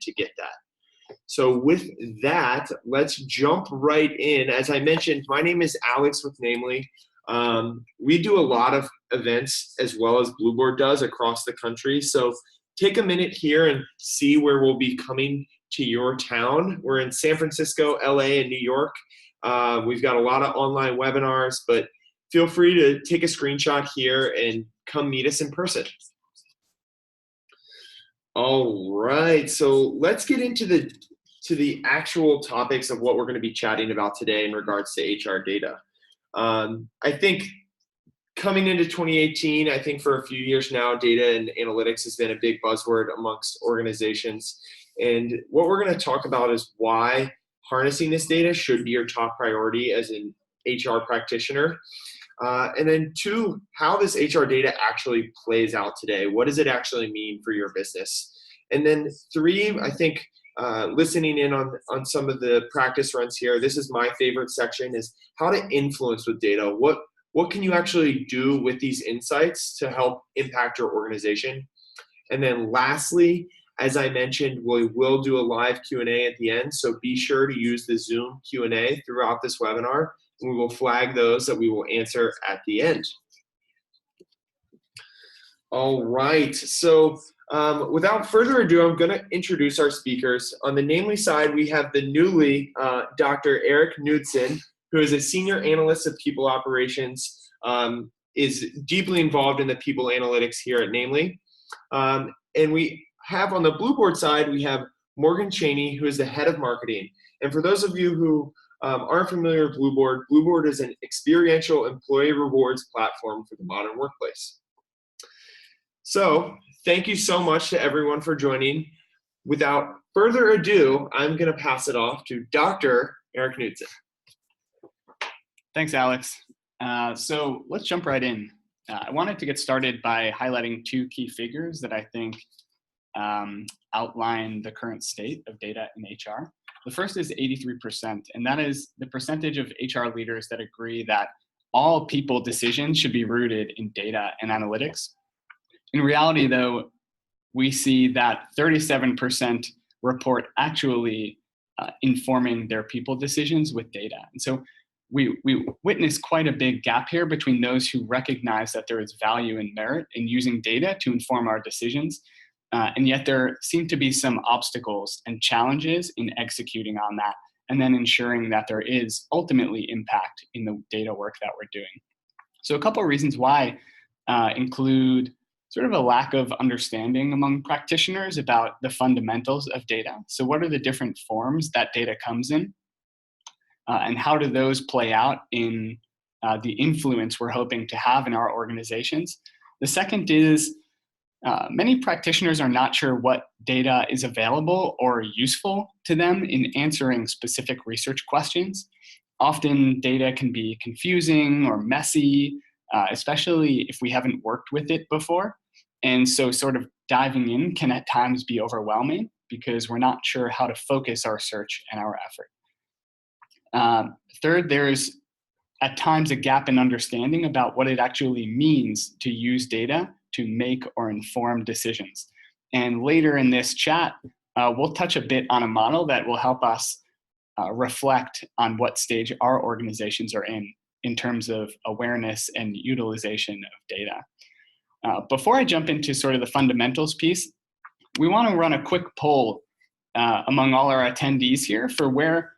to get that. So with that, let's jump right in. As I mentioned, my name is Alex with Namely. We do a lot of events as well as Blueboard does across the country. So take a minute here and see where we'll be coming to your town. We're in San Francisco, LA, and New York. We've got a lot of online webinars, but feel free to take a screenshot here and come meet us in person. All right, so let's get into the actual topics of what we're going to be chatting about today in regards to HR data. I think coming into 2018, I think for a few years now, data and analytics has been a big buzzword amongst organizations. And what we're going to talk about is why harnessing this data should be your top priority as an HR practitioner. And then two, how this HR data actually plays out today. What does it actually mean for your business? And then three, I think listening in on some of the practice runs here, this is my favorite section, is how to influence with data. What can you actually do with these insights to help impact your organization? And then lastly, as I mentioned, we will do a live Q&A at the end, so be sure to use the Zoom Q&A throughout this webinar, and we will flag those that we will answer at the end. All right, so without further ado, I'm going to introduce our speakers. On the Namely side, we have the newly Dr. Erik Knudsen, who is a senior analyst of people operations, is deeply involved in the people analytics here at Namely. And we have on the Blueboard side, we have Morgan Cheney, who is the head of marketing. And for those of you who aren't familiar with Blueboard, Blueboard is an experiential employee rewards platform for the modern workplace. So thank you so much to everyone for joining. Without further ado, I'm going to pass it off to Dr. Erik Knudsen. Thanks, Alex. So let's jump right in. I wanted to get started by highlighting two key figures that I think outline the current state of data in HR. The first is 83%, and that is the percentage of HR leaders that agree that all people decisions should be rooted in data and analytics. In reality, though, we see that 37% report actually informing their people decisions with data. And so we witness quite a big gap here between those who recognize that there is value and merit in using data to inform our decisions, and yet there seem to be some obstacles and challenges in executing on that, and then ensuring that there is ultimately impact in the data work that we're doing. So a couple of reasons why include sort of a lack of understanding among practitioners about the fundamentals of data. So what are the different forms that data comes in? And how do those play out in the influence we're hoping to have in our organizations? The second is many practitioners are not sure what data is available or useful to them in answering specific research questions. Often data can be confusing or messy, especially if we haven't worked with it before. And so sort of diving in can at times be overwhelming because we're not sure how to focus our search and our effort. Third, there's at times a gap in understanding about what it actually means to use data to make or inform decisions. And later in this chat, we'll touch a bit on a model that will help us reflect on what stage our organizations are in terms of awareness and utilization of data. Before I jump into sort of the fundamentals piece, we want to run a quick poll among all our attendees here for where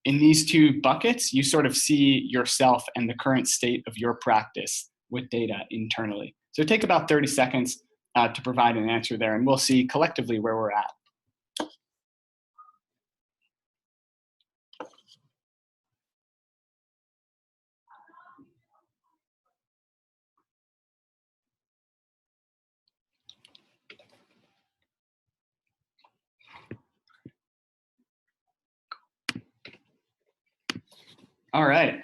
in these two buckets you sort of see yourself and the current state of your practice with data internally. So take about 30 seconds to provide an answer there, and we'll see collectively where we're at. All right,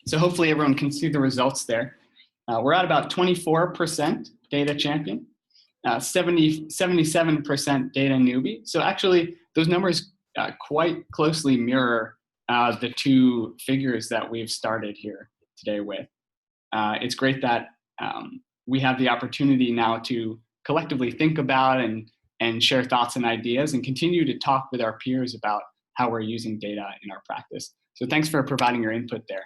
so hopefully everyone can see the results there. We're at about 24% data champion, 77% data newbie. So actually those numbers quite closely mirror the two figures that we've started here today with. It's great that we have the opportunity now to collectively think about and and share thoughts and ideas and continue to talk with our peers about how we're using data in our practice. So thanks for providing your input there.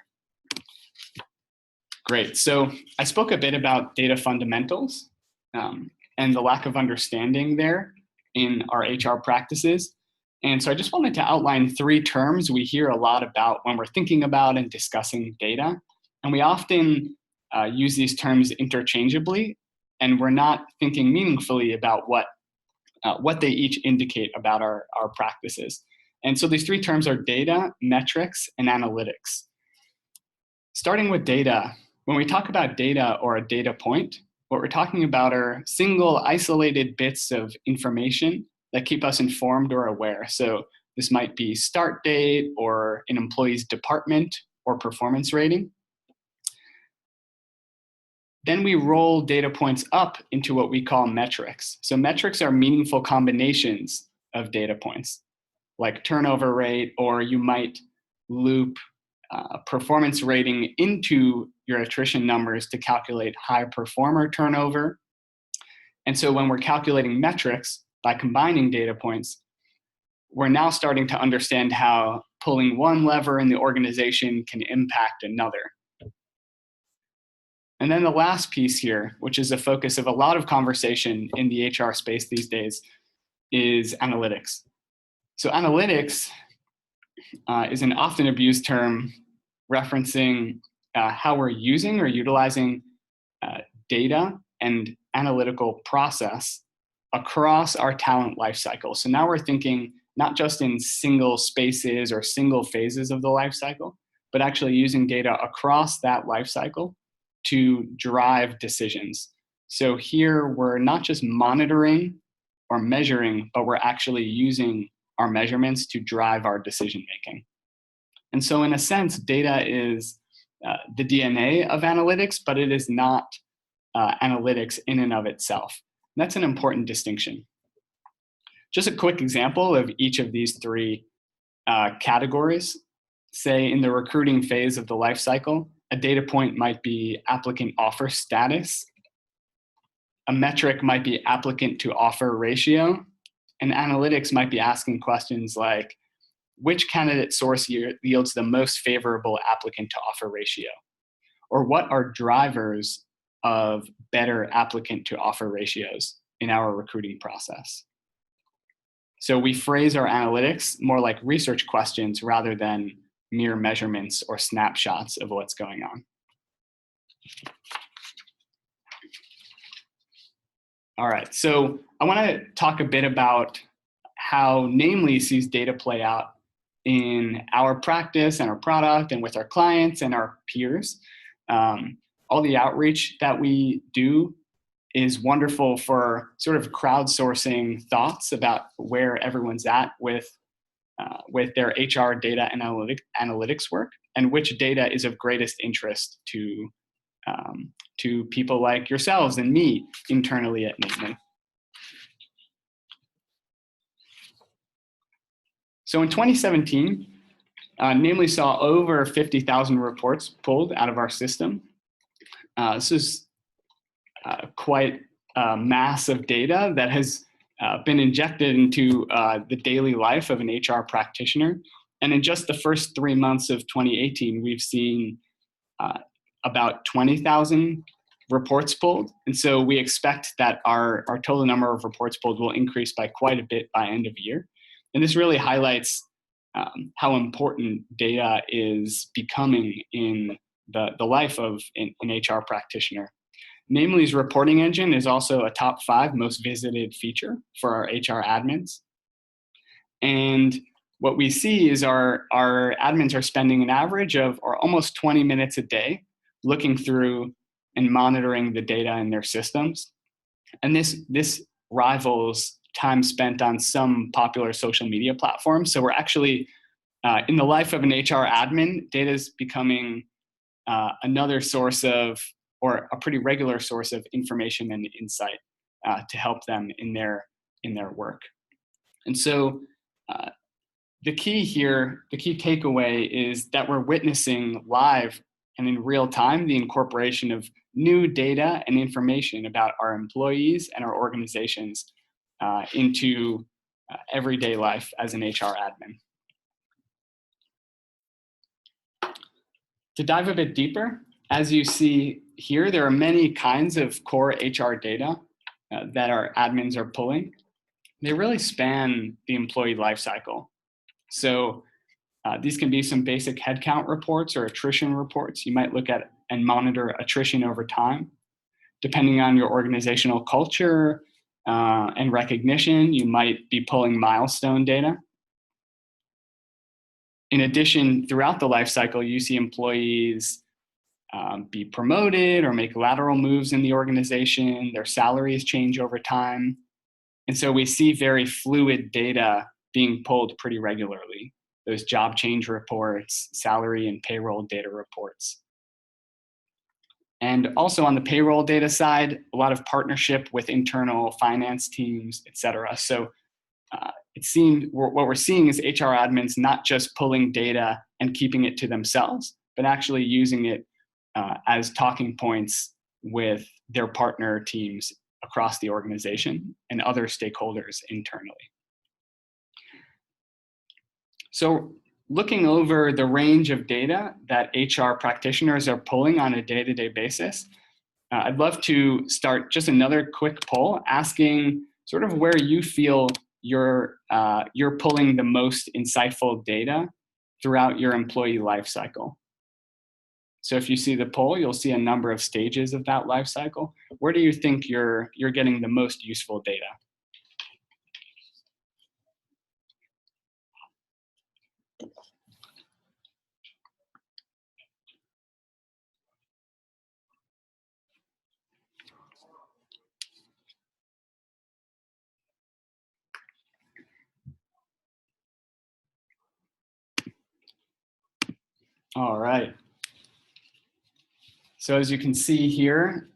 Great. So I spoke a bit about data fundamentals and the lack of understanding there in our HR practices. And so I just wanted to outline 3 terms we hear a lot about when we're thinking about and discussing data. And we often use these terms interchangeably, and we're not thinking meaningfully about what they each indicate about our practices. And so these 3 terms are data, metrics, and analytics. Starting with data, when we talk about data or a data point, what we're talking about are single isolated bits of information that keep us informed or aware. So this might be start date or an employee's department or performance rating. Then we roll data points up into what we call metrics. So metrics are meaningful combinations of data points, like turnover rate, or you might loop performance rating into your attrition numbers to calculate high performer turnover. And so when we're calculating metrics by combining data points, we're now starting to understand how pulling one lever in the organization can impact another. And then the last piece here, which is a focus of a lot of conversation in the HR space these days, is analytics. So analytics is an often abused term referencing how we're using or utilizing data and analytical process across our talent lifecycle. So now we're thinking not just in single spaces or single phases of the lifecycle, but actually using data across that lifecycle to drive decisions. So here we're not just monitoring or measuring, but we're actually using our measurements to drive our decision making. And so in a sense, data is the DNA of analytics, but it is not analytics in and of itself. And that's an important distinction. Just a quick example of each of these 3 categories. Say in the recruiting phase of the life cycle, a data point might be applicant offer status. A metric might be applicant to offer ratio. And analytics might be asking questions like, which candidate source yields the most favorable applicant to offer ratio? Or what are drivers of better applicant to offer ratios in our recruiting process? So we phrase our analytics more like research questions rather than mere measurements or snapshots of what's going on. All right, so I want to talk a bit about how Namely sees data play out in our practice and our product and with our clients and our peers. All the outreach that we do is wonderful for sort of crowdsourcing thoughts about where everyone's at with their HR data and analytics work, and which data is of greatest interest to people like yourselves and me internally at Namely. So in 2017, Namely saw over 50,000 reports pulled out of our system. This is quite a mass of data that has been injected into the daily life of an HR practitioner. And in just the first 3 months of 2018, we've seen about 20,000 reports pulled. And so we expect that our total number of reports pulled will increase by quite a bit by end of year. And this really highlights how important data is becoming in the life of an HR practitioner. Namely's reporting engine is also a top 5 most visited feature for our HR admins. And what we see is our admins are spending an average of or almost 20 minutes a day looking through and monitoring the data in their systems. And this rivals time spent on some popular social media platforms. So we're actually, in the life of an HR admin, data is becoming another source of, or a pretty regular source of information and insight to help them in their work. And so the key here, the key takeaway is that we're witnessing live and in real time the incorporation of new data and information about our employees and our organizations into everyday life as an HR admin. To dive a bit deeper, as you see here, there are many kinds of core HR data that our admins are pulling. They really span the employee lifecycle. So these can be some basic headcount reports or attrition reports. You might look at and monitor attrition over time. Depending on your organizational culture and recognition, you might be pulling milestone data. In addition, throughout the life cycle, you see employees be promoted or make lateral moves in the organization. Their salaries change over time. And so we see very fluid data being pulled pretty regularly. Those job change reports, salary and payroll data reports. And also on the payroll data side, a lot of partnership with internal finance teams, et cetera. So it seems what we're seeing is HR admins not just pulling data and keeping it to themselves, but actually using it as talking points with their partner teams across the organization and other stakeholders internally. So looking over the range of data that HR practitioners are pulling on a day-to-day basis, I'd love to start just another quick poll asking sort of where you feel you're pulling the most insightful data throughout your employee life cycle. So if you see the poll, you'll see a number of stages of that life cycle. Where do you think you're getting the most useful data? All right. So as you can see here,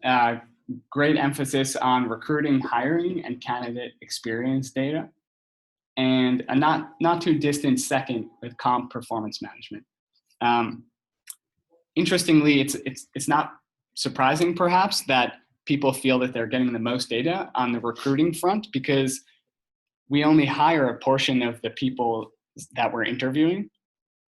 great emphasis on recruiting, hiring, and candidate experience data, and a not too distant second with comp performance management. Interestingly, it's not surprising perhaps that people feel that they're getting the most data on the recruiting front because we only hire a portion of the people that we're interviewing.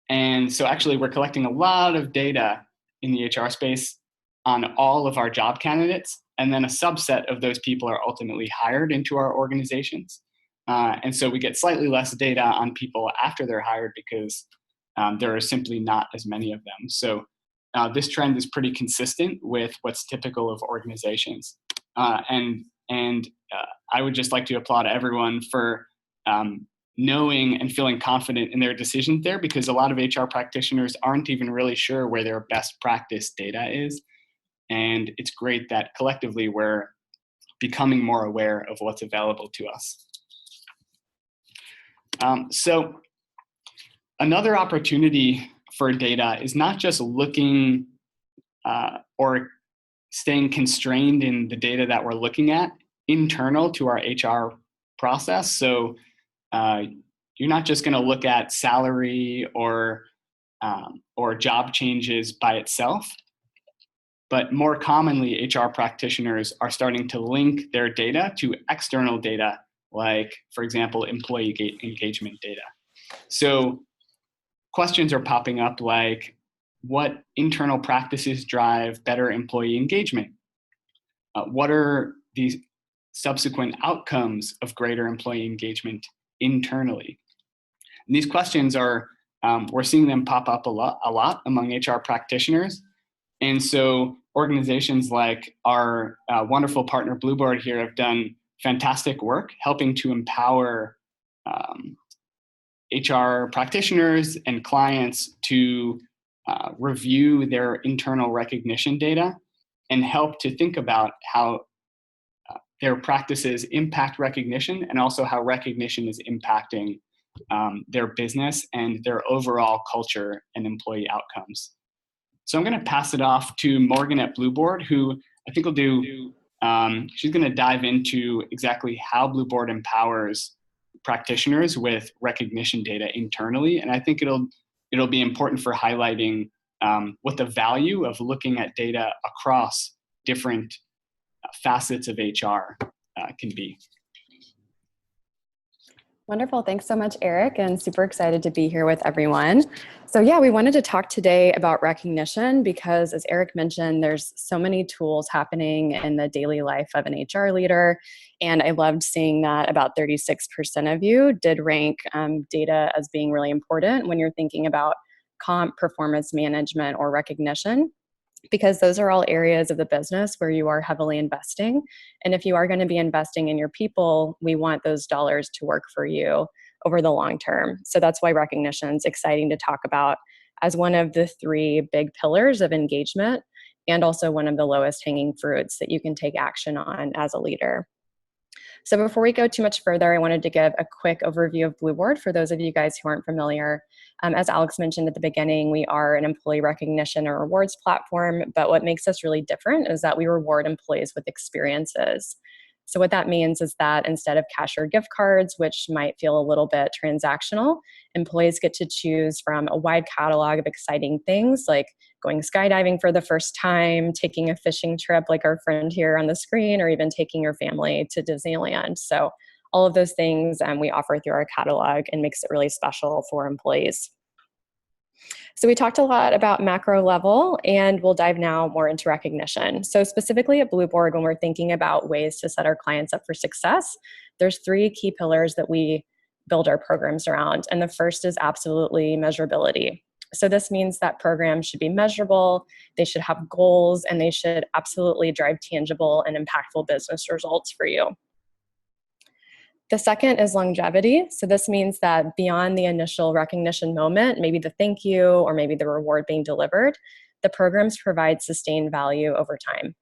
And so actually we're collecting a lot of data in the HR space on all of our job candidates. And then a subset of those people are ultimately hired into our organizations. And so we get slightly less data on people after they're hired because there are simply not as many of them. So this trend is pretty consistent with what's typical of organizations. And I would just like to applaud everyone for knowing and feeling confident in their decisions there, because a lot of HR practitioners aren't even really sure where their best practice data is. And it's great that collectively we're becoming more aware of what's available to us. So another opportunity for data is not just looking or staying constrained in the data that we're looking at internal to our HR process. So you're not just going to look at salary or job changes by itself, but more commonly, HR practitioners are starting to link their data to external data, like, for example, employee engagement data. So questions are popping up like, what internal practices drive better employee engagement? What are these subsequent outcomes of greater employee engagement internally? And these questions are, we're seeing them pop up a lot among HR practitioners. And so organizations like our wonderful partner Blueboard here have done fantastic work helping to empower HR practitioners and clients to review their internal recognition data and help to think about how their practices impact recognition and also how recognition is impacting their business and their overall culture and employee outcomes. So I'm going to pass it off to Morgan at Blueboard, who I think will do, she's going to dive into exactly how Blueboard empowers practitioners with recognition data internally. And I think it'll be important for highlighting what the value of looking at data across different facets of HR can be. Wonderful. Thanks so much, Eric, and super excited to be here with everyone. So yeah, we wanted to talk today about recognition because as Eric mentioned, there's so many tools happening in the daily life of an HR leader. And I loved seeing that about 36% of you did rank data as being really important when you're thinking about comp, performance management, or recognition, because those are all areas of the business where you are heavily investing. And if you are going to be investing in your people, we want those dollars to work for you over the long term. So that's why recognition is exciting to talk about as one of the three big pillars of engagement, and also one of the lowest hanging fruits that you can take action on as a leader. So before we go too much further, I wanted to give a quick overview of Blueboard for those of you guys who aren't familiar. As Alex mentioned at the beginning, we are an employee recognition and rewards platform, but what makes us really different is that we reward employees with experiences. So what that means is that instead of cash or gift cards, which might feel a little bit transactional, employees get to choose from a wide catalog of exciting things like going skydiving for the first time, taking a fishing trip like our friend here on the screen, or even taking your family to Disneyland. So all of those things we offer through our catalog and makes it really special for employees. So we talked a lot about macro level, and we'll dive now more into recognition. So specifically at Blueboard, when we're thinking about ways to set our clients up for success, there's three key pillars that we build our programs around. And the first is absolutely measurability. So this means that programs should be measurable, they should have goals, and they should absolutely drive tangible and impactful business results for you. The second is longevity. So this means that beyond the initial recognition moment, maybe the thank you or maybe the reward being delivered, the programs provide sustained value over time.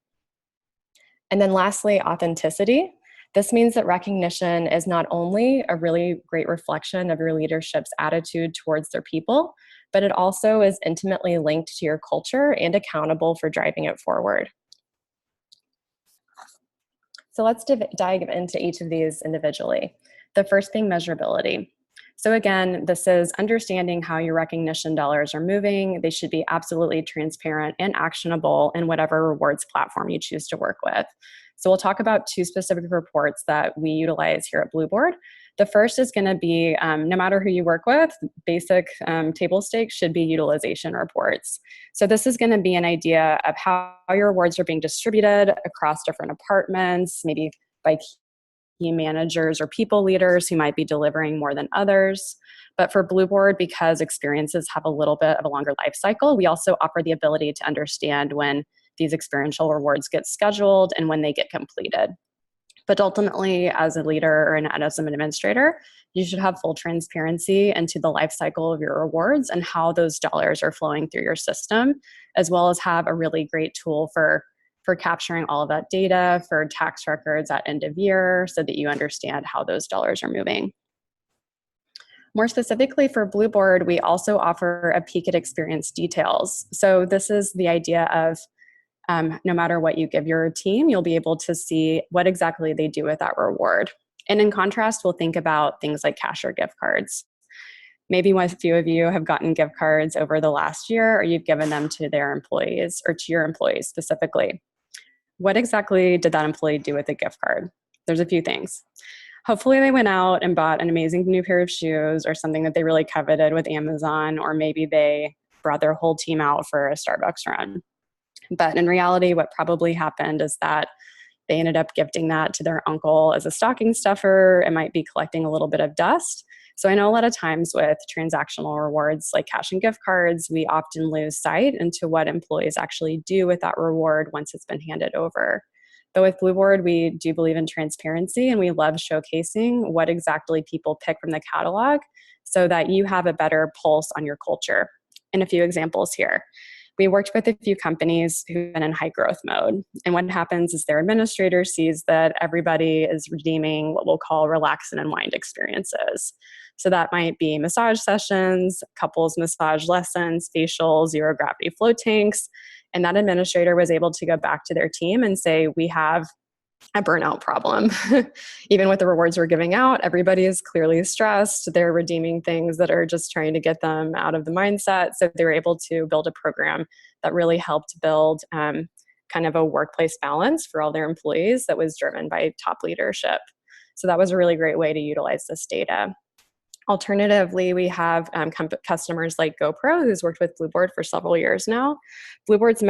And then lastly, authenticity. This means that recognition is not only a really great reflection of your leadership's attitude towards their people, but it also is intimately linked to your culture and accountable for driving it forward. So let's dive into each of these individually. The first being measurability. So again, this is understanding how your recognition dollars are moving. They should be absolutely transparent and actionable in whatever rewards platform you choose to work with. So we'll talk about two specific reports that we utilize here at Blueboard. The first is going to be, no matter who you work with, basic table stakes should be utilization reports. So this is going to be an idea of how your rewards are being distributed across different departments, maybe by key managers or people leaders who might be delivering more than others. But for Blueboard, because experiences have a little bit of a longer life cycle, we also offer the ability to understand when these experiential rewards get scheduled and when they get completed. But ultimately, as a leader and as an administrator, you should have full transparency into the life cycle of your rewards and how those dollars are flowing through your system, as well as have a really great tool for capturing all of that data for tax records at end of year so that you understand how those dollars are moving. More specifically for Blueboard, we also offer a peek at experience details. So this is the idea of no matter what you give your team, you'll be able to see what exactly they do with that reward. And in contrast, we'll think about things like cash or gift cards. Maybe a few of you have gotten gift cards over the last year, or you've given them to their employees or to your employees specifically. What exactly did that employee do with the gift card? There's a few things. Hopefully they went out and bought an amazing new pair of shoes or something that they really coveted with Amazon, or maybe they brought their whole team out for a Starbucks run. But in reality, what probably happened is that they ended up gifting that to their uncle as a stocking stuffer. It might be collecting a little bit of dust. So I know a lot of times with transactional rewards like cash and gift cards, we often lose sight into what employees actually do with that reward once it's been handed over. But with Blueboard, we do believe in transparency, and we love showcasing what exactly people pick from the catalog so that you have a better pulse on your culture. And a few examples here. We worked with a few companies who've been in high growth mode. And what happens is their administrator sees that everybody is redeeming what we'll call relax and unwind experiences. So that might be massage sessions, couples massage lessons, facials, zero gravity float tanks. And that administrator was able to go back to their team and say, we have a burnout problem. Even with the rewards we're giving out, everybody is clearly stressed. They're redeeming things that are just trying to get them out of the mindset. So they were able to build a program that really helped build kind of a workplace balance for all their employees that was driven by top leadership. So that was a really great way to utilize this data. Alternatively, we have customers like GoPro, who's worked with Blueboard for several years now. GoPro's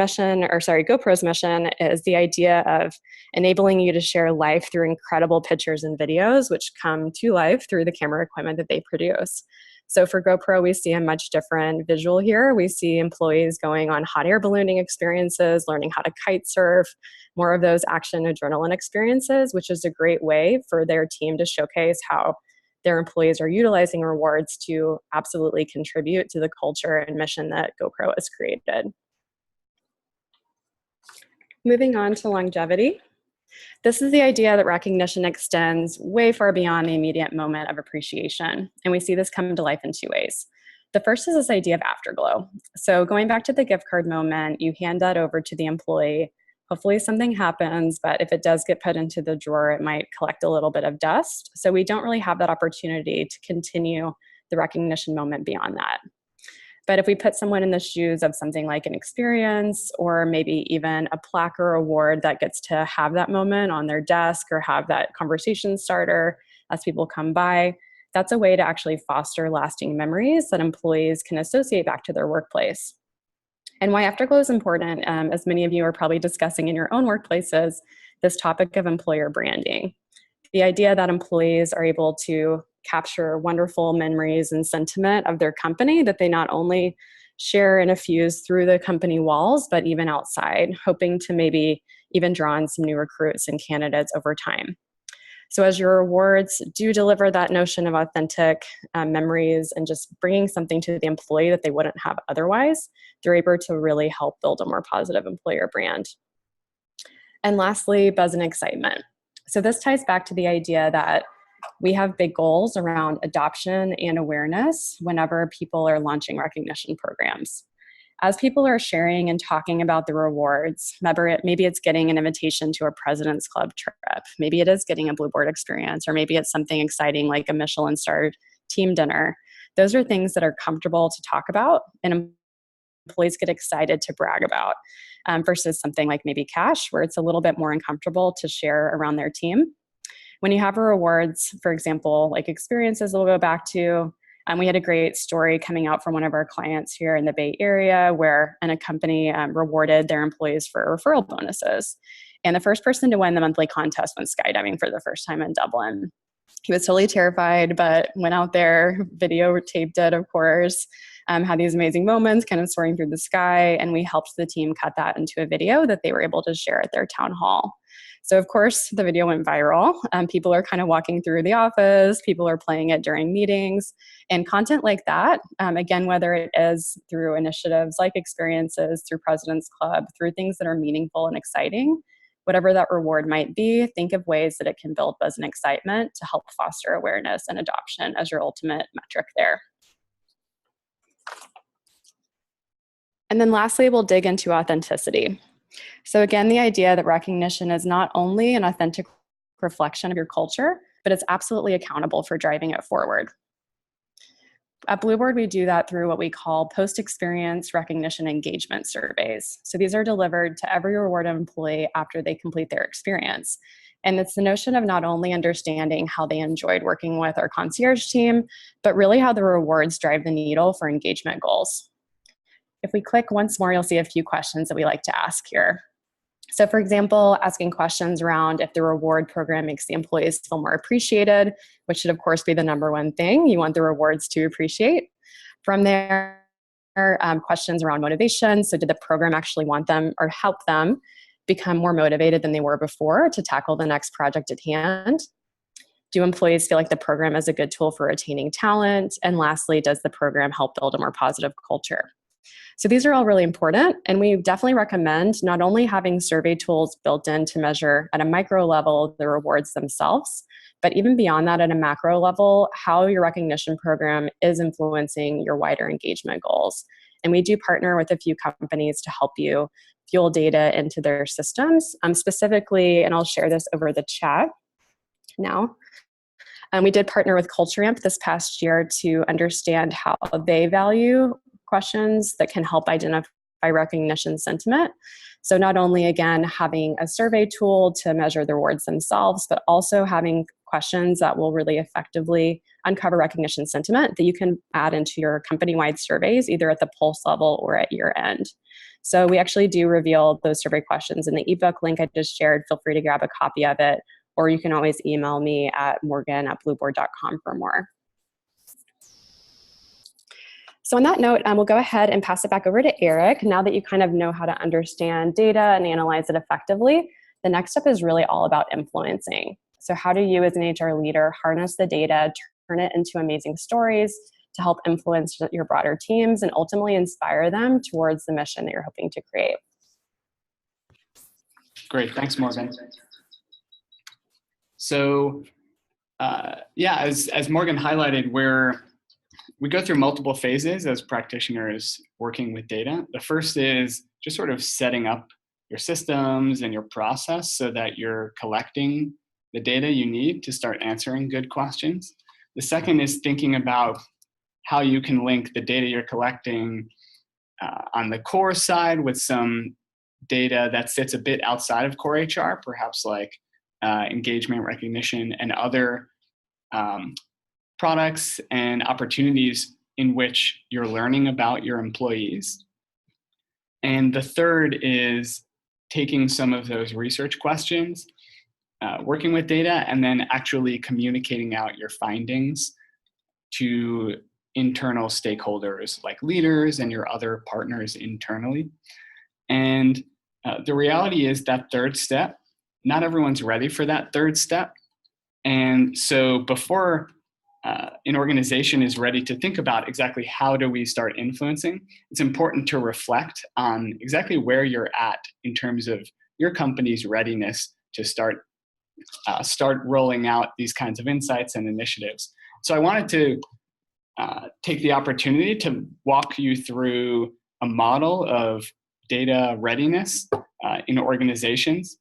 mission is the idea of enabling you to share life through incredible pictures and videos, which come to life through the camera equipment that they produce. So for GoPro, we see a much different visual here. We see employees going on hot air ballooning experiences, learning how to kite surf, more of those action adrenaline experiences, which is a great way for their team to showcase how their employees are utilizing rewards to absolutely contribute to the culture and mission that GoPro has created. Moving on to longevity. This is the idea that recognition extends way far beyond the immediate moment of appreciation. And we see this come to life in two ways. The first is this idea of afterglow. So going back to the gift card moment, you hand that over to the employee. Hopefully something happens, but if it does get put into the drawer, it might collect a little bit of dust. So we don't really have that opportunity to continue the recognition moment beyond that. But if we put someone in the shoes of something like an experience or maybe even a plaque or award that gets to have that moment on their desk or have that conversation starter as people come by, that's a way to actually foster lasting memories that employees can associate back to their workplace. And why afterglow is important, as many of you are probably discussing in your own workplaces, this topic of employer branding. The idea that employees are able to capture wonderful memories and sentiment of their company that they not only share and effuse through the company walls, but even outside, hoping to maybe even draw in some new recruits and candidates over time. So as your rewards do deliver that notion of authentic memories and just bringing something to the employee that they wouldn't have otherwise, they're able to really help build a more positive employer brand. And lastly, buzz and excitement. So this ties back to the idea that we have big goals around adoption and awareness whenever people are launching recognition programs. As people are sharing and talking about the rewards, maybe it's getting an invitation to a President's Club trip, maybe it is getting a Blueboard experience, or maybe it's something exciting like a Michelin-starred team dinner. Those are things that are comfortable to talk about and employees get excited to brag about, versus something like maybe cash, where it's a little bit more uncomfortable to share around their team. When you have rewards, for example, like experiences we'll go back to, we had a great story coming out from one of our clients here in the Bay Area where a company rewarded their employees for referral bonuses. And the first person to win the monthly contest went skydiving for the first time in Dublin. He was totally terrified, but went out there, videotaped it, of course, had these amazing moments kind of soaring through the sky, and we helped the team cut that into a video that they were able to share at their town hall. So of course, the video went viral. People are kind of walking through the office, people are playing it during meetings, and content like that, again, whether it is through initiatives like experiences, through President's Club, through things that are meaningful and exciting, whatever that reward might be, think of ways that it can build buzz and excitement to help foster awareness and adoption as your ultimate metric there. And then lastly, we'll dig into authenticity. So again, the idea that recognition is not only an authentic reflection of your culture, but it's absolutely accountable for driving it forward. At Blueboard, we do that through what we call post-experience recognition engagement surveys. So these are delivered to every rewarded employee after they complete their experience. And it's the notion of not only understanding how they enjoyed working with our concierge team, but really how the rewards drive the needle for engagement goals. If we click once more, you'll see a few questions that we like to ask here. So for example, asking questions around if the reward program makes the employees feel more appreciated, which should of course be the number one thing. You want the rewards to appreciate. From there, questions around motivation. So did the program actually want them or help them become more motivated than they were before to tackle the next project at hand? Do employees feel like the program is a good tool for retaining talent? And lastly, does the program help build a more positive culture? So these are all really important, and we definitely recommend not only having survey tools built in to measure at a micro level the rewards themselves, but even beyond that at a macro level, how your recognition program is influencing your wider engagement goals. And we do partner with a few companies to help you fuel data into their systems. Specifically, and I'll share this over the chat now, we did partner with CultureAmp this past year to understand how they value questions that can help identify recognition sentiment. So not only, again, having a survey tool to measure the rewards themselves, but also having questions that will really effectively uncover recognition sentiment that you can add into your company-wide surveys, either at the pulse level or at year end. So we actually do reveal those survey questions in the ebook link I just shared. Feel free to grab a copy of it, or you can always email me at morgan@blueboard.com for more. So on that note, we'll go ahead and pass it back over to Eric. Now that you kind of know how to understand data and analyze it effectively, the next step is really all about influencing. So how do you as an HR leader harness the data, turn it into amazing stories to help influence your broader teams and ultimately inspire them towards the mission that you're hoping to create? Great, thanks, Morgan. So yeah, as Morgan highlighted, we go through multiple phases as practitioners working with data. The first is just sort of setting up your systems and your process so that you're collecting the data you need to start answering good questions. The second is thinking about how you can link the data you're collecting on the core side with some data that sits a bit outside of core HR, perhaps like engagement recognition and other products and opportunities in which you're learning about your employees. And the third is taking some of those research questions, working with data, and then actually communicating out your findings to internal stakeholders like leaders and your other partners internally. And the reality is that third step, not everyone's ready for that third step. And so before an organization is ready to think about exactly how do we start influencing, it's important to reflect on exactly where you're at in terms of your company's readiness to start rolling out these kinds of insights and initiatives. So I wanted to take the opportunity to walk you through a model of data readiness in organizations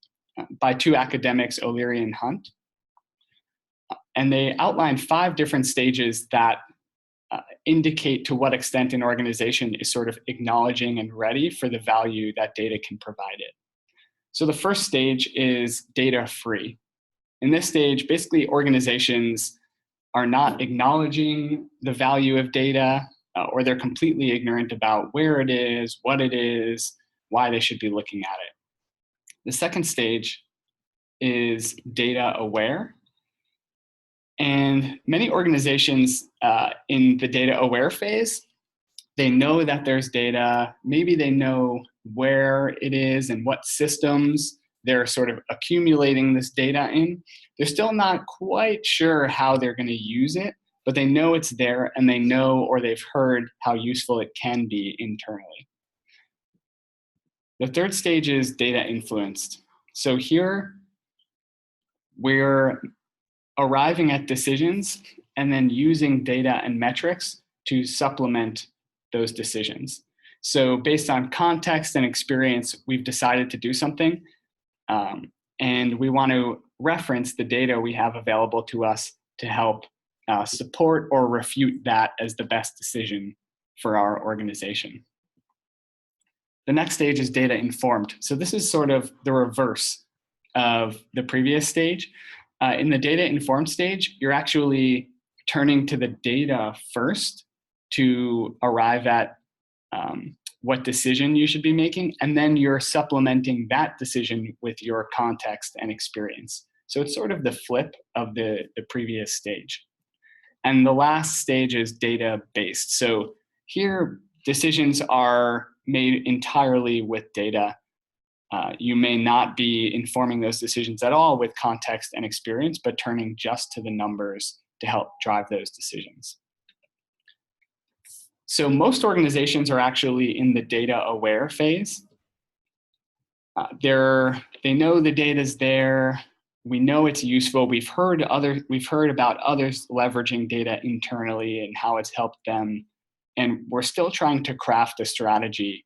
by two academics, O'Leary and Hunt. And they outline 5 different stages that indicate to what extent an organization is sort of acknowledging and ready for the value that data can provide it. So the first stage is data free. In this stage, basically organizations are not acknowledging the value of data, or they're completely ignorant about where it is, what it is, why they should be looking at it. The second stage is data aware. And many organizations in the data aware phase, they know that there's data, maybe they know where it is and what systems they're sort of accumulating this data in. They're still not quite sure how they're going to use it, but they know it's there and they know or they've heard how useful it can be internally. The third stage is data influenced. So here we're arriving at decisions and then using data and metrics to supplement those decisions. So based on context and experience, we've decided to do something, and we want to reference the data we have available to us to help support or refute that as the best decision for our organization. The next stage is data informed. So this is sort of the reverse of the previous stage. In the data informed stage, you're actually turning to the data first to arrive at what decision you should be making, and then you're supplementing that decision with your context and experience. So it's sort of the flip of the previous stage. And the last stage is data based. So here, decisions are made entirely with data. You may not be informing those decisions at all with context and experience, but turning just to the numbers to help drive those decisions. So most organizations are actually in the data aware phase. They know the data's there. We know it's useful. We've heard about others leveraging data internally and how it's helped them. And we're still trying to craft a strategy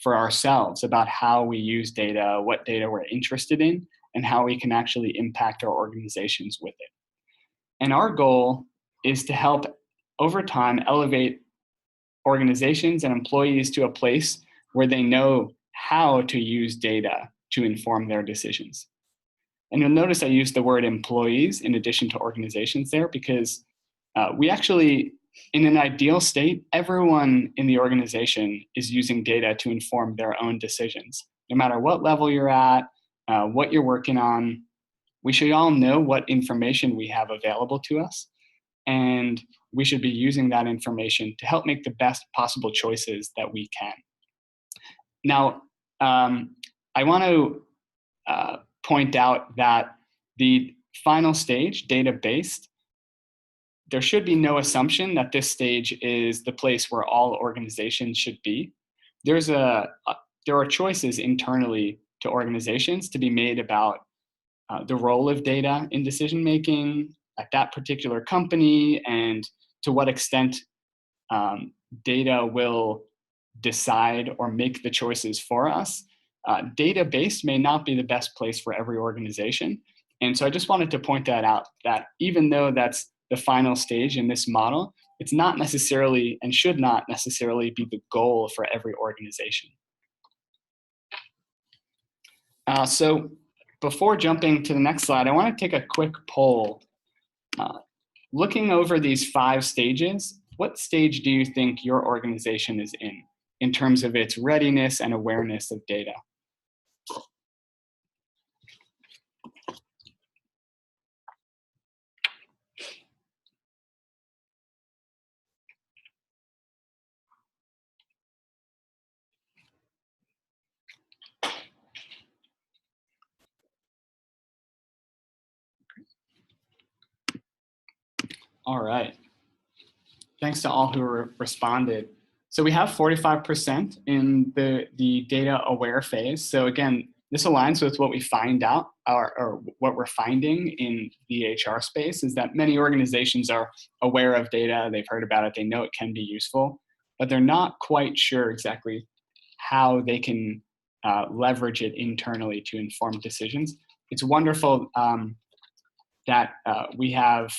for ourselves about how we use data, what data we're interested in, and how we can actually impact our organizations with it. And our goal is to help, over time, elevate organizations and employees to a place where they know how to use data to inform their decisions. And you'll notice I used the word employees in addition to organizations there, because we actually, in an ideal state, everyone in the organization is using data to inform their own decisions. No matter what level you're at, what you're working on, we should all know what information we have available to us, and we should be using that information to help make the best possible choices that we can. Now, I want to point out that the final stage, data-based, there should be no assumption that this stage is the place where all organizations should be. There are choices internally to organizations to be made about the role of data in decision-making at that particular company, and to what extent data will decide or make the choices for us. Data-based may not be the best place for every organization. And so I just wanted to point that out, that even though that's the final stage in this model, it's not necessarily and should not necessarily be the goal for every organization. So before jumping to the next slide, I want to take a quick poll. Looking over these 5 stages, what stage do you think your organization is in terms of its readiness and awareness of data? All right. Thanks to all who responded. So we have 45% in the data aware phase. So again, this aligns with what we find out, or what we're finding in the HR space, is that many organizations are aware of data, they've heard about it, they know it can be useful, but they're not quite sure exactly how they can leverage it internally to inform decisions. It's wonderful that we have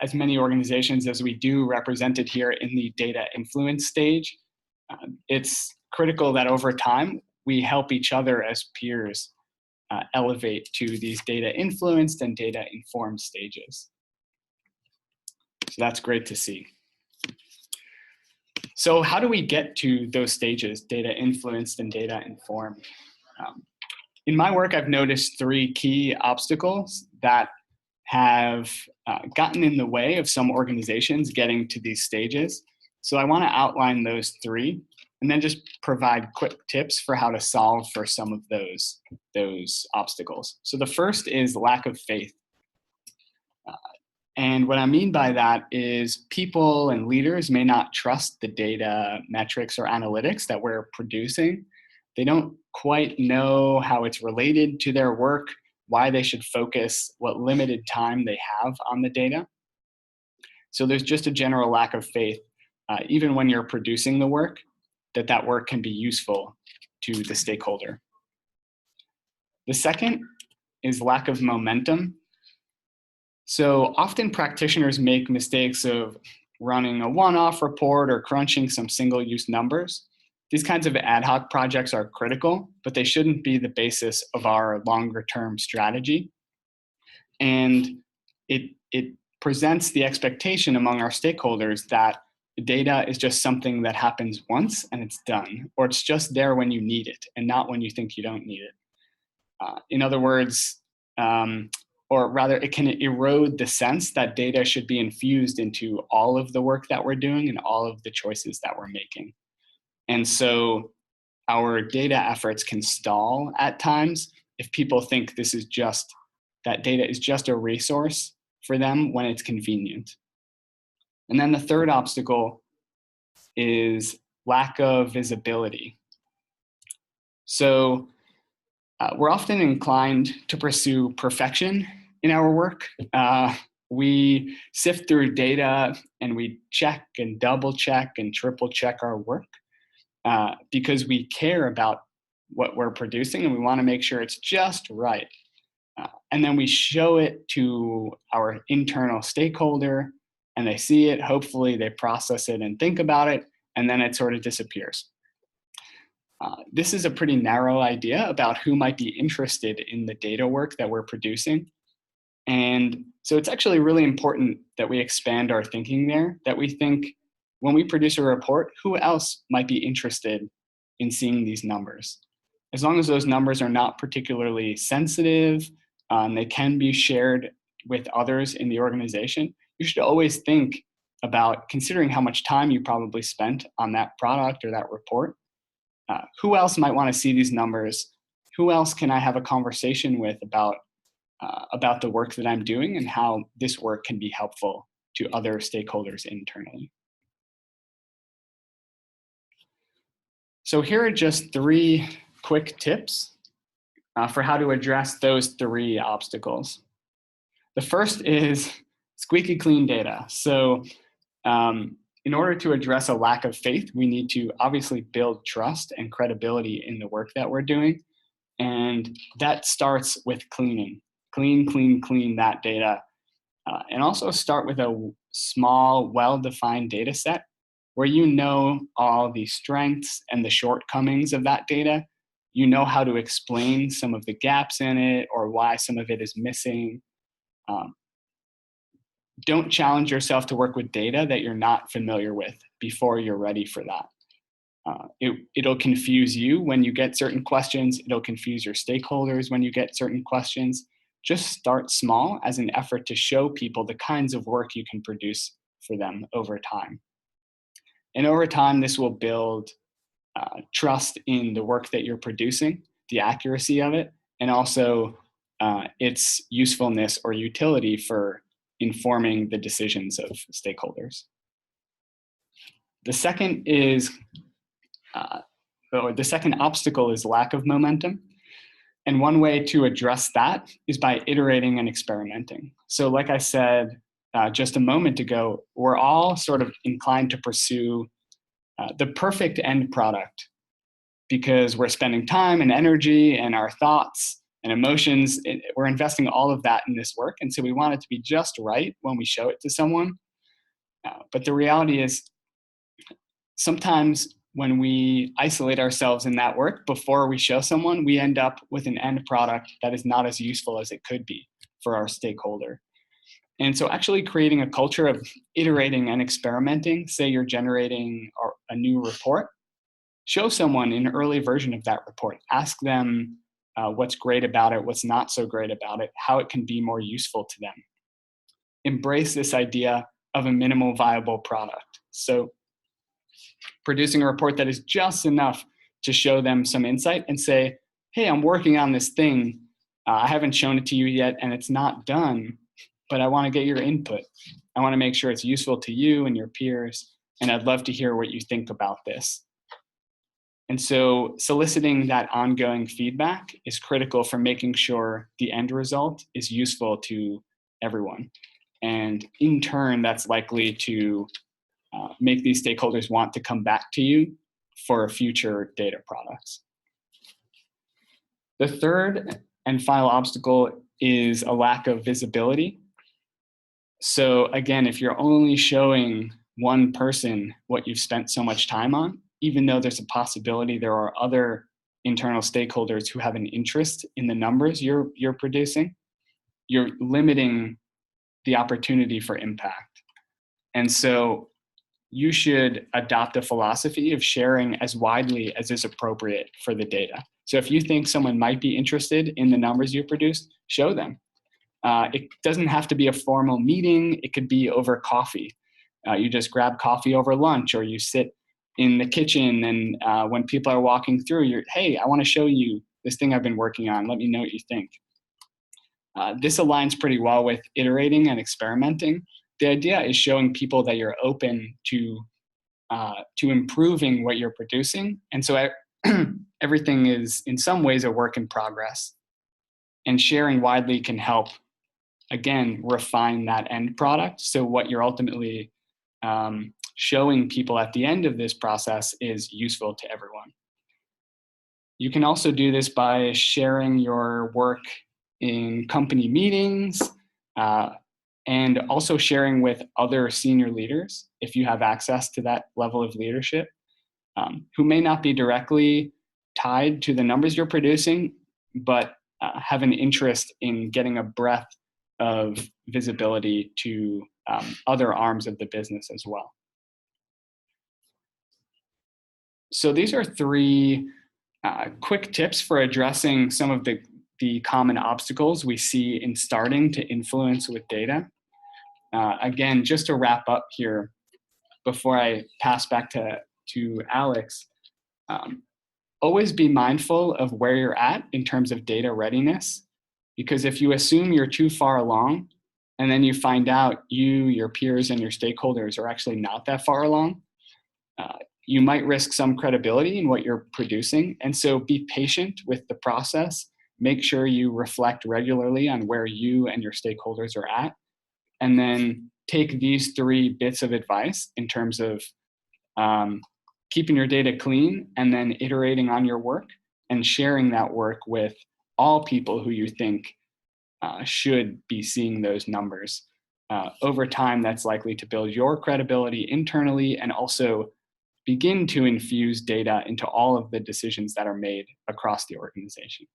as many organizations as we do represented here in the data influence stage. It's critical that over time we help each other as peers elevate to these data influenced and data informed stages. So that's great to see. So how do we get to those stages, data influenced and data informed? In my work, I've noticed 3 key obstacles that have gotten in the way of some organizations getting to these stages. So I want to outline those 3 and then just provide quick tips for how to solve for some of those obstacles. So the first is lack of faith. And what I mean by that is people and leaders may not trust the data, metrics, or analytics that we're producing. They don't quite know how it's related to their work, why they should focus, what limited time they have on the data. So there's just a general lack of faith, even when you're producing the work, that work can be useful to the stakeholder. The second is lack of momentum. So often practitioners make mistakes of running a one-off report or crunching some single-use numbers. These kinds of ad hoc projects are critical, but they shouldn't be the basis of our longer-term strategy. And it presents the expectation among our stakeholders that the data is just something that happens once and it's done, or it's just there when you need it and not when you think you don't need it. In other words, or rather, it can erode the sense that data should be infused into all of the work that we're doing and all of the choices that we're making. And so our data efforts can stall at times if people think that data is just a resource for them when it's convenient. And then the third obstacle is lack of visibility. So we're often inclined to pursue perfection in our work. We sift through data and we check and double check and triple check our work because we care about what we're producing and we want to make sure it's just right. And then we show it to our internal stakeholder and they see it, hopefully they process it and think about it, and then it sort of disappears. This is a pretty narrow idea about who might be interested in the data work that we're producing. And so it's actually really important that we expand our thinking there, that we think when we produce a report, who else might be interested in seeing these numbers? As long as those numbers are not particularly sensitive, they can be shared with others in the organization, you should always think about considering how much time you probably spent on that product or that report. Who else might want to see these numbers? Who else can I have a conversation with about the work that I'm doing and how this work can be helpful to other stakeholders internally? So here are just 3 quick tips for how to address those 3 obstacles. The first is squeaky clean data. So in order to address a lack of faith, we need to obviously build trust and credibility in the work that we're doing. And that starts with cleaning. Clean that data. And also start with a small, well-defined data set where you know all the strengths and the shortcomings of that data. You know how to explain some of the gaps in it or why some of it is missing. Don't challenge yourself to work with data that you're not familiar with before you're ready for that. It'll confuse you when you get certain questions. It'll confuse your stakeholders when you get certain questions. Just start small as an effort to show people the kinds of work you can produce for them over time. And over time, this will build trust in the work that you're producing, the accuracy of it, and also its usefulness or utility for informing the decisions of stakeholders. The second obstacle is lack of momentum. And one way to address that is by iterating and experimenting. So like I said just a moment ago, we're all sort of inclined to pursue the perfect end product because we're spending time and energy and our thoughts and emotions. We're investing all of that in this work. And so we want it to be just right when we show it to someone. But the reality is sometimes when we isolate ourselves in that work before we show someone, we end up with an end product that is not as useful as it could be for our stakeholder. And so actually creating a culture of iterating and experimenting, say you're generating a new report, show someone an early version of that report. Ask them what's great about it, what's not so great about it, how it can be more useful to them. Embrace this idea of a minimal viable product. So producing a report that is just enough to show them some insight and say, hey, I'm working on this thing. I haven't shown it to you yet and it's not done, but I want to get your input. I want to make sure it's useful to you and your peers, and I'd love to hear what you think about this. And so soliciting that ongoing feedback is critical for making sure the end result is useful to everyone. And in turn, that's likely to make these stakeholders want to come back to you for future data products. The third and final obstacle is a lack of visibility. So again, if you're only showing one person what you've spent so much time on, even though there's a possibility there are other internal stakeholders who have an interest in the numbers you're producing, you're limiting the opportunity for impact. And so you should adopt a philosophy of sharing as widely as is appropriate for the data. So if you think someone might be interested in the numbers you produced, show them. It doesn't have to be a formal meeting. It could be over coffee. You just grab coffee over lunch, or you sit in the kitchen and when people are walking through, hey, I want to show you this thing I've been working on. Let me know what you think. This aligns pretty well with iterating and experimenting. The idea is showing people that you're open to improving what you're producing. And so everything is in some ways a work in progress. And sharing widely can help, again, refine that end product. So what you're ultimately showing people at the end of this process is useful to everyone. You can also do this by sharing your work in company meetings and also sharing with other senior leaders if you have access to that level of leadership who may not be directly tied to the numbers you're producing, but have an interest in getting a breadth of visibility to other arms of the business as well. So these are three quick tips for addressing some of the common obstacles we see in starting to influence with data. Again, just to wrap up here, before I pass back to Alex, always be mindful of where you're at in terms of data readiness, because if you assume you're too far along, and then you find out your peers, and your stakeholders are actually not that far along, you might risk some credibility in what you're producing. And so be patient with the process. Make sure you reflect regularly on where you and your stakeholders are at. And then take these three bits of advice in terms of keeping your data clean, and then iterating on your work and sharing that work with all people who you think should be seeing those numbers. Over time, that's likely to build your credibility internally and also begin to infuse data into all of the decisions that are made across the organization.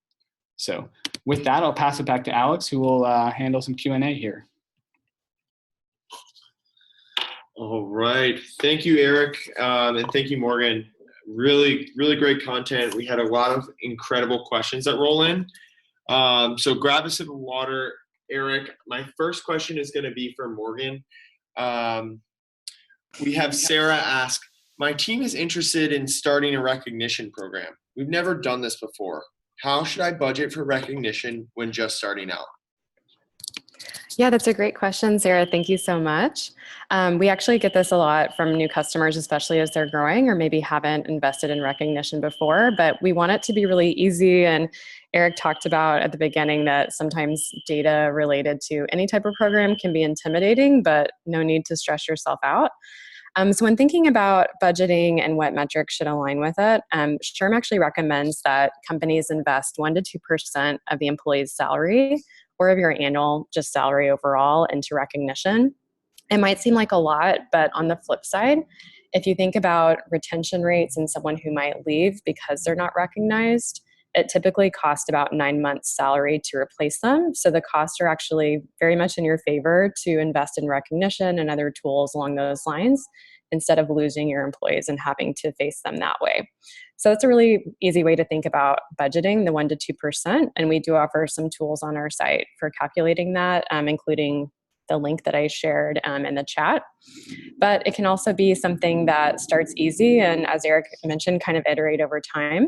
So with that, I'll pass it back to Alex, who will handle some Q&A here. All right. Thank you, Eric. And thank you, Morgan. Really, really great content. We had a lot of incredible questions that roll in. So grab a sip of water, Eric. My first question is going to be for Morgan. We have Sarah ask, my team is interested in starting a recognition program. We've never done this before. How should I budget for recognition when just starting out? Yeah, that's a great question, Sarah. Thank you so much. We actually get this a lot from new customers, especially as they're growing or maybe haven't invested in recognition before, but we want it to be really easy. And Eric talked about at the beginning that sometimes data related to any type of program can be intimidating, but no need to stress yourself out. So when thinking about budgeting and what metrics should align with it, SHRM actually recommends that companies invest 1% to 2% of the employee's salary or of your annual just salary overall into recognition. It might seem like a lot, but on the flip side, if you think about retention rates and someone who might leave because they're not recognized, it typically costs about 9 months' salary to replace them. So the costs are actually very much in your favor to invest in recognition and other tools along those lines instead of losing your employees and having to face them that way. So it's a really easy way to think about budgeting, the 1% to 2%. And we do offer some tools on our site for calculating that, including the link that I shared in the chat. But it can also be something that starts easy and, as Eric mentioned, kind of iterate over time.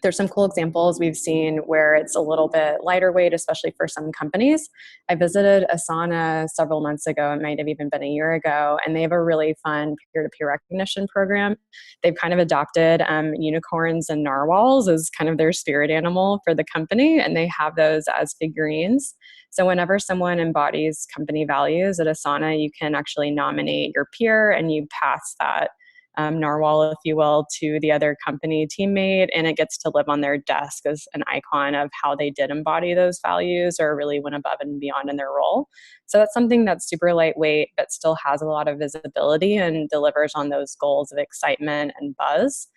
There's some cool examples we've seen where it's a little bit lighter weight, especially for some companies. I visited Asana several months ago, it might have even been a year ago, and they have a really fun peer-to-peer recognition program. They've kind of adopted unicorns and narwhals as kind of their spirit animal for the company, and they have those as figurines. So whenever someone embodies company values at Asana, you can actually nominate your peer and you pass that narwhal, if you will, to the other company teammate, and it gets to live on their desk as an icon of how they did embody those values or really went above and beyond in their role. So that's something that's super lightweight, but still has a lot of visibility and delivers on those goals of excitement and buzz,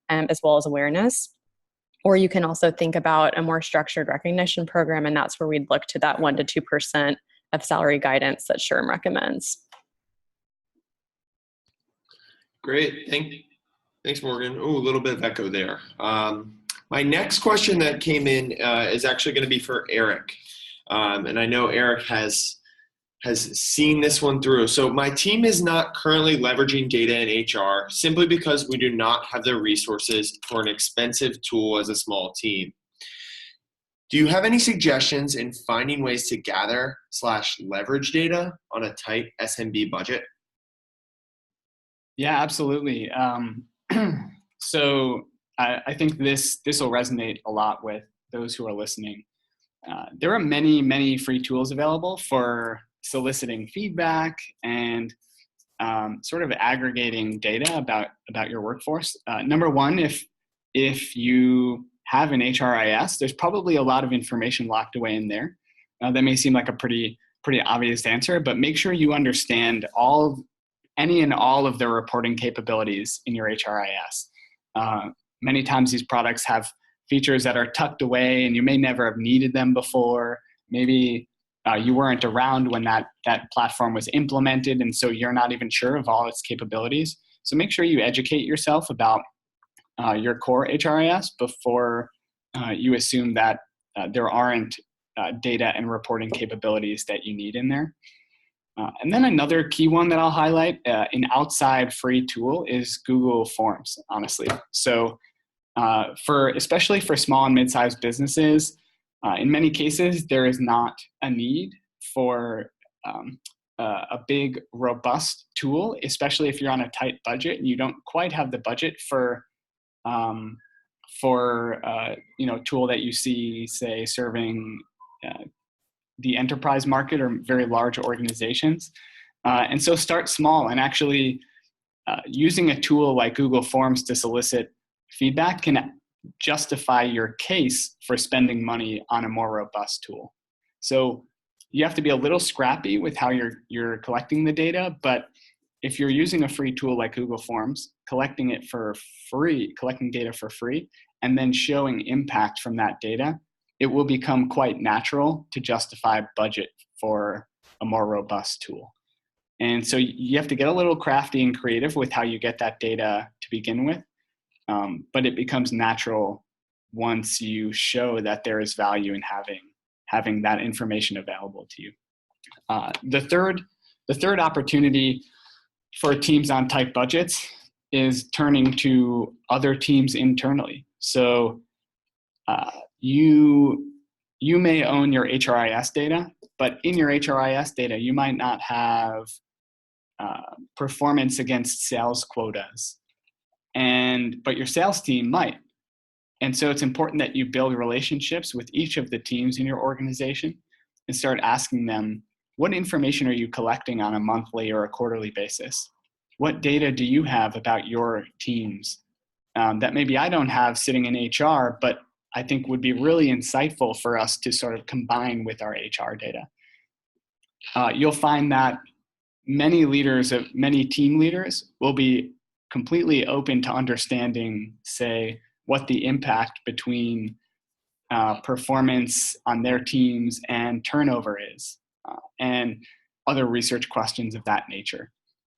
as well as awareness. Or you can also think about a more structured recognition program, and that's where we'd look to that 1% to 2% of salary guidance that SHRM recommends. Great. Thanks, Morgan. Oh, a little bit of echo there. My next question that came in is actually going to be for Eric. And I know Eric has seen this one through. So my team is not currently leveraging data in HR simply because we do not have the resources for an expensive tool as a small team. Do you have any suggestions in finding ways to gather/leverage data on a tight SMB budget? Yeah, absolutely. So I think this will resonate a lot with those who are listening. There are many, many free tools available for soliciting feedback and sort of aggregating data about your workforce. Number one, if you have an HRIS, there's probably a lot of information locked away in there. That may seem like a pretty obvious answer, but make sure you understand any and all of the reporting capabilities in your HRIS. Many times these products have features that are tucked away and you may never have needed them before. Maybe you weren't around when that platform was implemented, and so you're not even sure of all its capabilities. So make sure you educate yourself about your core HRIS before you assume that there aren't data and reporting capabilities that you need in there. And then another key one that I'll highlight, an outside free tool, is Google Forms, honestly. So especially for small and mid-sized businesses, in many cases, there is not a need for a big, robust tool, especially if you're on a tight budget and you don't quite have the budget for tool that you see, say, serving the enterprise market or very large organizations. And so start small, and actually using a tool like Google Forms to solicit feedback can justify your case for spending money on a more robust tool. So you have to be a little scrappy with how you're collecting the data, but if you're using a free tool like Google Forms, collecting data for free, and then showing impact from that data, it will become quite natural to justify budget for a more robust tool. And so you have to get a little crafty and creative with how you get that data to begin with, but it becomes natural once you show that there is value in having that information available to you. The third opportunity for teams on tight budgets is turning to other teams internally. So you may own your HRIS data, but in your HRIS data, you might not have performance against sales quotas, but your sales team might. And so it's important that you build relationships with each of the teams in your organization and start asking them, what information are you collecting on a monthly or a quarterly basis? What data do you have about your teams that maybe I don't have sitting in HR, but I think would be really insightful for us to sort of combine with our HR data? You'll find that many team leaders will be completely open to understanding, say, what the impact between performance on their teams and turnover is, and other research questions of that nature.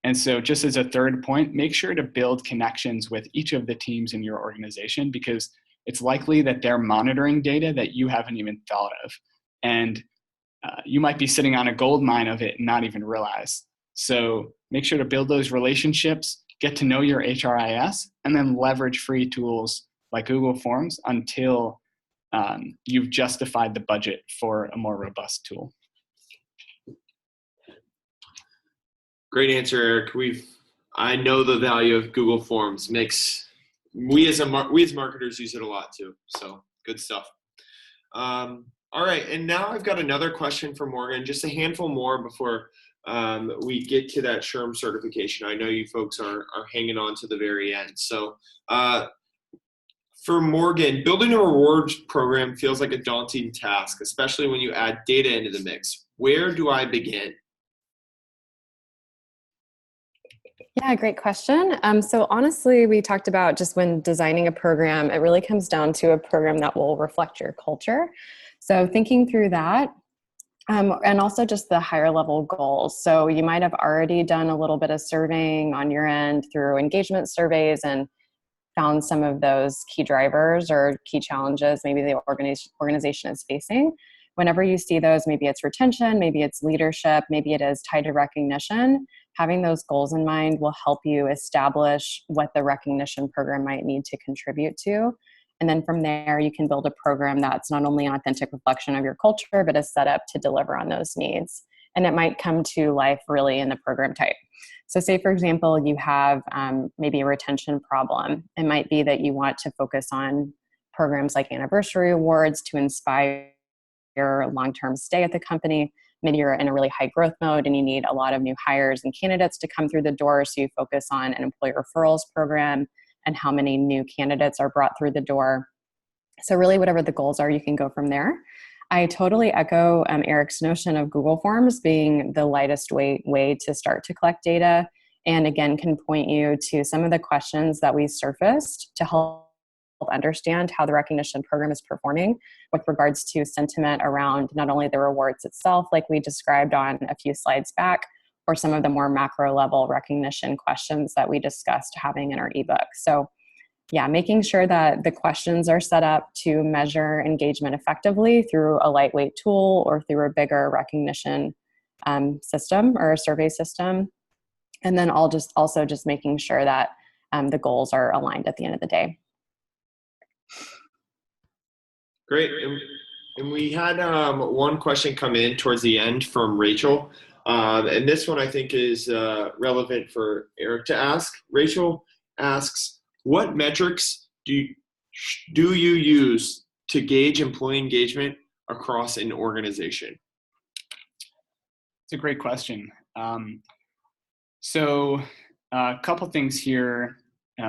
And so just as a third point, make sure to build connections with each of the teams in your organization, because it's likely that they're monitoring data that you haven't even thought of. And you might be sitting on a gold mine of it and not even realize. So make sure to build those relationships, get to know your HRIS, and then leverage free tools like Google Forms until you've justified the budget for a more robust tool. Great answer, Eric. I know the value of Google Forms. We as marketers use it a lot too. So good stuff. All right, and now I've got another question for Morgan. Just a handful more before we get to that SHRM certification. I know you folks are hanging on to the very end. So for Morgan, building a rewards program feels like a daunting task, especially when you add data into the mix. Where do I begin? Yeah, great question. So honestly, we talked about just when designing a program, it really comes down to a program that will reflect your culture. So thinking through that, and also just the higher level goals. So you might have already done a little bit of surveying on your end through engagement surveys and found some of those key drivers or key challenges maybe the organization is facing. Whenever you see those, maybe it's retention, maybe it's leadership, maybe it is tied to recognition, having those goals in mind will help you establish what the recognition program might need to contribute to. And then from there, you can build a program that's not only an authentic reflection of your culture, but is set up to deliver on those needs. And it might come to life really in the program type. So say, for example, you have maybe a retention problem. It might be that you want to focus on programs like anniversary awards to inspire your long-term stay at the company. Maybe you're in a really high growth mode and you need a lot of new hires and candidates to come through the door. So you focus on an employee referrals program and how many new candidates are brought through the door. So really whatever the goals are, you can go from there. I totally echo Eric's notion of Google Forms being the lightest way to start to collect data. And again, can point you to some of the questions that we surfaced to help understand how the recognition program is performing with regards to sentiment around not only the rewards itself, like we described on a few slides back, or some of the more macro level recognition questions that we discussed having in our ebook. So yeah, making sure that the questions are set up to measure engagement effectively through a lightweight tool or through a bigger recognition system or a survey system. And then also just making sure that the goals are aligned at the end of the day. Great. And we had one question come in towards the end from Rachel. And this one I think is relevant for Eric to ask. Rachel asks, what metrics do you use to gauge employee engagement across an organization? It's a great question. So a couple things here.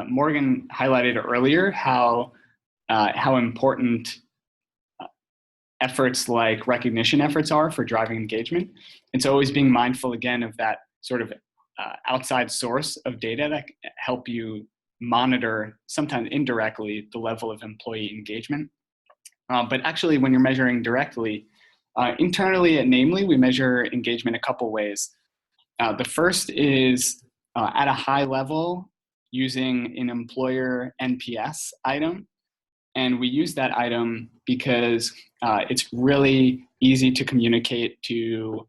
Morgan highlighted earlier how important efforts like recognition efforts are for driving engagement. And so always being mindful again of that sort of outside source of data that help you monitor, sometimes indirectly, the level of employee engagement. But actually when you're measuring directly, internally at Namely, we measure engagement a couple ways. The first is at a high level using an employer eNPS item. And we use that item because it's really easy to communicate to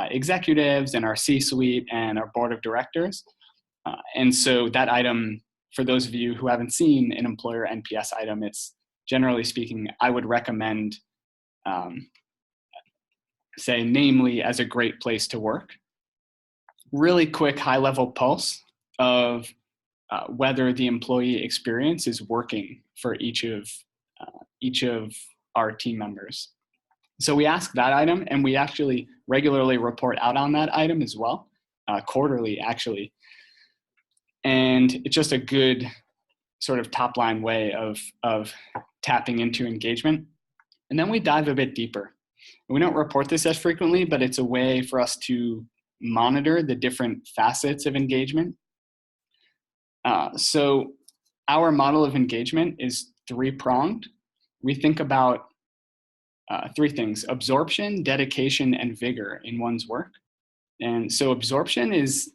executives and our C-suite and our board of directors. And so that item, for those of you who haven't seen an employer eNPS item, it's generally speaking, I would recommend, say, Namely as a great place to work. Really quick high-level pulse of whether the employee experience is working for each of our team members. So we ask that item, and we actually regularly report out on that item as well, quarterly actually. And it's just a good sort of top-line way of tapping into engagement. And then we dive a bit deeper. We don't report this as frequently, but it's a way for us to monitor the different facets of engagement. So our model of engagement is three-pronged. We think about three things: absorption, dedication, and vigor in one's work. And so absorption is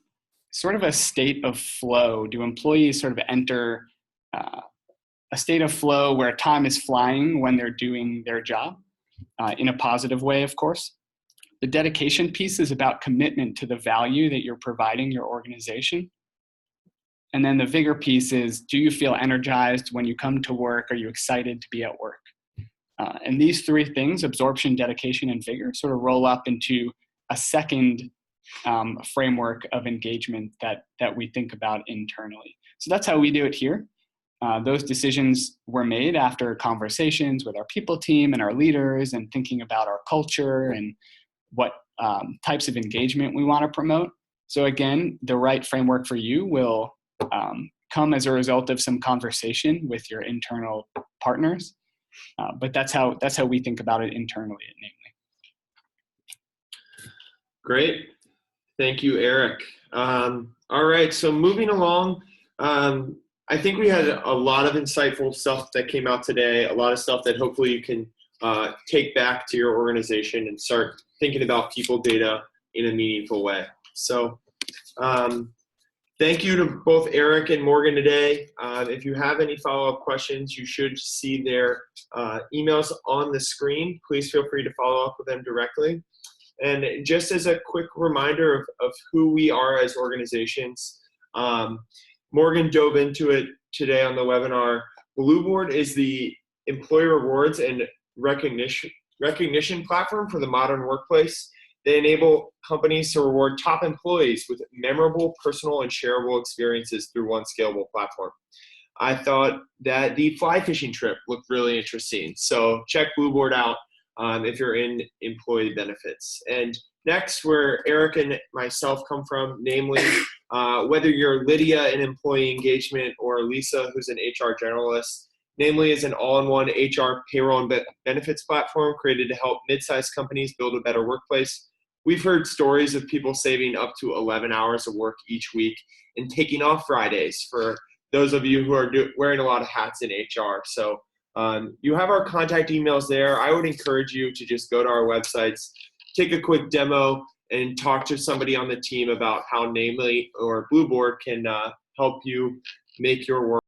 sort of a state of flow. Do employees sort of enter a state of flow where time is flying when they're doing their job, in a positive way, of course? The dedication piece is about commitment to the value that you're providing your organization. And then the vigor piece is, do you feel energized when you come to work? Are you excited to be at work? And these three things, absorption, dedication, and vigor, sort of roll up into a second framework of engagement that we think about internally. So that's how we do it here. Those decisions were made after conversations with our people team and our leaders and thinking about our culture and what types of engagement we want to promote. So again, the right framework for you will come as a result of some conversation with your internal partners. But that's how we think about it internally at Namely. Great. Thank you, Eric. All right, so moving along, I think we had a lot of insightful stuff that came out today, a lot of stuff that hopefully you can take back to your organization and start thinking about people data in a meaningful way. So thank you to both Eric and Morgan today. If you have any follow-up questions, you should see their emails on the screen. Please feel free to follow up with them directly. And just as a quick reminder of who we are as organizations, Morgan dove into it today on the webinar. Blueboard is the employee rewards and recognition platform for the modern workplace. They enable companies to reward top employees with memorable, personal, and shareable experiences through one scalable platform. I thought that the fly fishing trip looked really interesting. So check Blueboard out if you're in employee benefits. And next, where Eric and myself come from, namely, whether you're Lydia in employee engagement or Lisa, who's an HR generalist, Namely is an all-in-one HR payroll and benefits platform created to help mid-sized companies build a better workplace. We've heard stories of people saving up to 11 hours of work each week and taking off Fridays for those of you who are wearing a lot of hats in HR. So you have our contact emails there. I would encourage you to just go to our websites, take a quick demo, and talk to somebody on the team about how Namely or Blueboard can help you make your work